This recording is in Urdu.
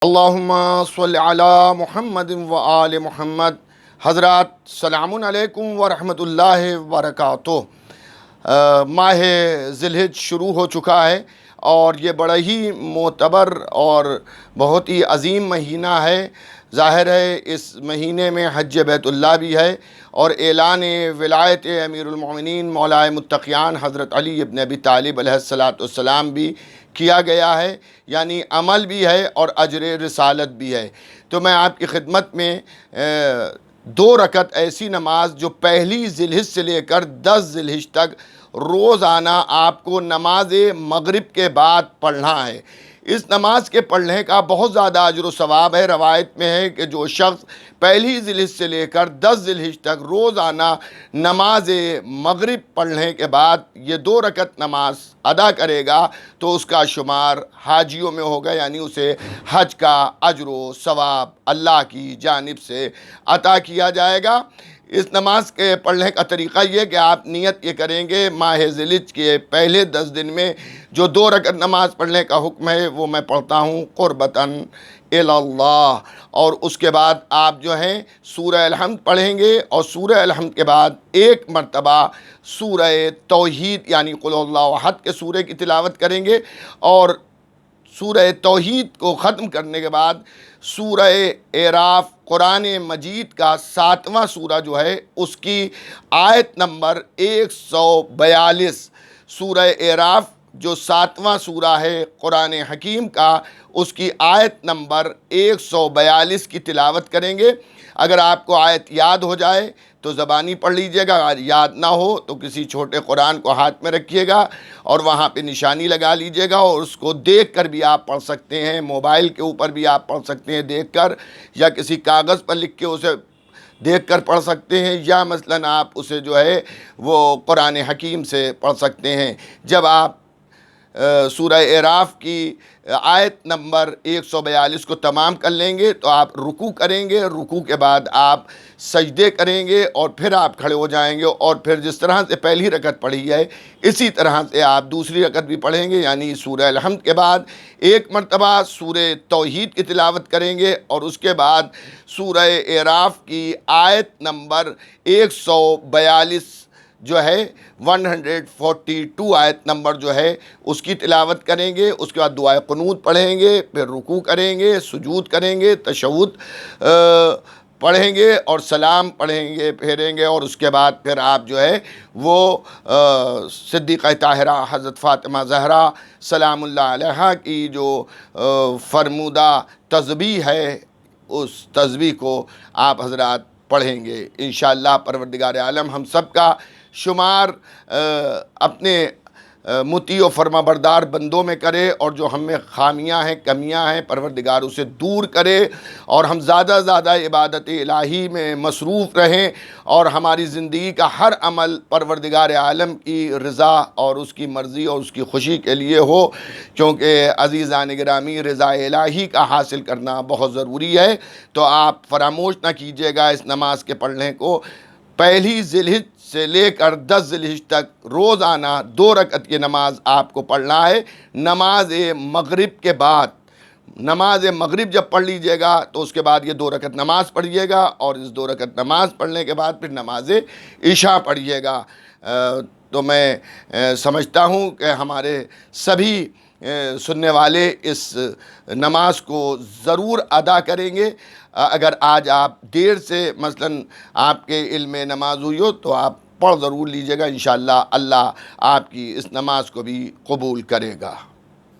اللہم صلی علی محمد و آل محمد۔ حضرات السلام علیکم ورحمۃ اللہ وبرکاتہ۔ ماہ ذی الحجہ شروع ہو چکا ہے اور یہ بڑا ہی معتبر اور بہت ہی عظیم مہینہ ہے۔ ظاہر ہے اس مہینے میں حج بیت اللہ بھی ہے اور اعلان ولایت امیر المومنین مولائے متقیان حضرت علی ابن ابی طالب علیہ السلام بھی کیا گیا ہے، یعنی عمل بھی ہے اور اجر رسالت بھی ہے۔ تو میں آپ کی خدمت میں 2 رکعت ایسی نماز جو پہلی ذی الحجہ سے لے کر 10 ذی الحجہ تک روزانہ آپ کو نماز مغرب کے بعد پڑھنا ہے۔ اس نماز کے پڑھنے کا بہت زیادہ اجر و ثواب ہے۔ روایت میں ہے کہ جو شخص پہلی ذی الحجہ سے لے کر 10 ذی الحجہ تک روزانہ نماز مغرب پڑھنے کے بعد یہ 2 رکعت نماز ادا کرے گا تو اس کا شمار حاجیوں میں ہوگا، یعنی اسے حج کا اجر و ثواب اللہ کی جانب سے عطا کیا جائے گا۔ اس نماز کے پڑھنے کا طریقہ یہ کہ آپ نیت یہ کریں گے ماہ ذی الحجہ کے پہلے 10 دن میں جو 2 رکعت نماز پڑھنے کا حکم ہے وہ میں پڑھتا ہوں قربتاً الی اللہ، اور اس کے بعد آپ جو ہیں سورہ الحمد پڑھیں گے اور سورہ الحمد کے بعد 1 مرتبہ سورہ توحید یعنی قل هو اللہ احد کے سورہ کی تلاوت کریں گے، اور سورہ توحید کو ختم کرنے کے بعد سورہ اعراف قرآن مجید کا 7واں سورہ جو ہے اس کی آیت نمبر 142، سورہ اعراف جو 7واں سورہ ہے قرآن حکیم کا، اس کی آیت نمبر 142 کی تلاوت کریں گے۔ اگر آپ کو آیت یاد ہو جائے تو زبانی پڑھ لیجئے گا، اگر یاد نہ ہو تو کسی چھوٹے قرآن کو ہاتھ میں رکھیے گا اور وہاں پہ نشانی لگا لیجئے گا، اور اس کو دیکھ کر بھی آپ پڑھ سکتے ہیں، موبائل کے اوپر بھی آپ پڑھ سکتے ہیں دیکھ کر، یا کسی کاغذ پر لکھ کے اسے دیکھ کر پڑھ سکتے ہیں، یا مثلاً آپ اسے جو ہے وہ قرآن حکیم سے پڑھ سکتے ہیں۔ جب آپ سورہ اعراف کی آیت نمبر 142 کو تمام کر لیں گے تو آپ رکوع کریں گے، رکوع کے بعد آپ سجدے کریں گے اور پھر آپ کھڑے ہو جائیں گے، اور پھر جس طرح سے پہلی رکعت پڑھی ہے اسی طرح سے آپ دوسری رکعت بھی پڑھیں گے، یعنی سورہ الحمد کے بعد 1 مرتبہ سورہ توحید کی تلاوت کریں گے اور اس کے بعد سورہ اعراف کی آیت نمبر 142 جو ہے 142 آیت نمبر جو ہے اس کی تلاوت کریں گے۔ اس کے بعد دعائے قنوت پڑھیں گے، پھر رکوع کریں گے، سجود کریں گے، تشہد پڑھیں گے اور سلام پڑھیں گے، پھیریں گے، اور اس کے بعد پھر آپ جو ہے وہ صدیقہ طاہرہ حضرت فاطمہ زہرا سلام اللہ علیہا کی جو فرمودہ تسبیح ہے اس تسبیح کو آپ حضرات پڑھیں گے۔ انشاءاللہ پروردگار عالم ہم سب کا شمار اپنے مطیع و فرما بردار بندوں میں کرے، اور جو ہم میں خامیاں ہیں کمیاں ہیں پروردگار اسے دور کرے، اور ہم زیادہ زیادہ عبادت الہی میں مصروف رہیں، اور ہماری زندگی کا ہر عمل پروردگار عالم کی رضا اور اس کی مرضی اور اس کی خوشی کے لیے ہو، کیونکہ عزیزان گرامی رضا الہی کا حاصل کرنا بہت ضروری ہے۔ تو آپ فراموش نہ کیجیے گا اس نماز کے پڑھنے کو۔ پہلی ذی الحجہ سے لے کر 10 ذی الحجہ تک روزانہ 2 رکعت کی نماز آپ کو پڑھنا ہے نماز مغرب کے بعد۔ نماز مغرب جب پڑھ لیجئے گا تو اس کے بعد یہ 2 رکعت نماز پڑھیے گا، اور اس 2 رکعت نماز پڑھنے کے بعد پھر نماز عشاء پڑھیے گا۔ تو میں سمجھتا ہوں کہ ہمارے سبھی سننے والے اس نماز کو ضرور ادا کریں گے۔ اگر آج آپ دیر سے مثلاً آپ کے علم میں نماز ہوئی ہو تو آپ پڑھ ضرور لیجئے گا، انشاءاللہ اللہ آپ کی اس نماز کو بھی قبول کرے گا۔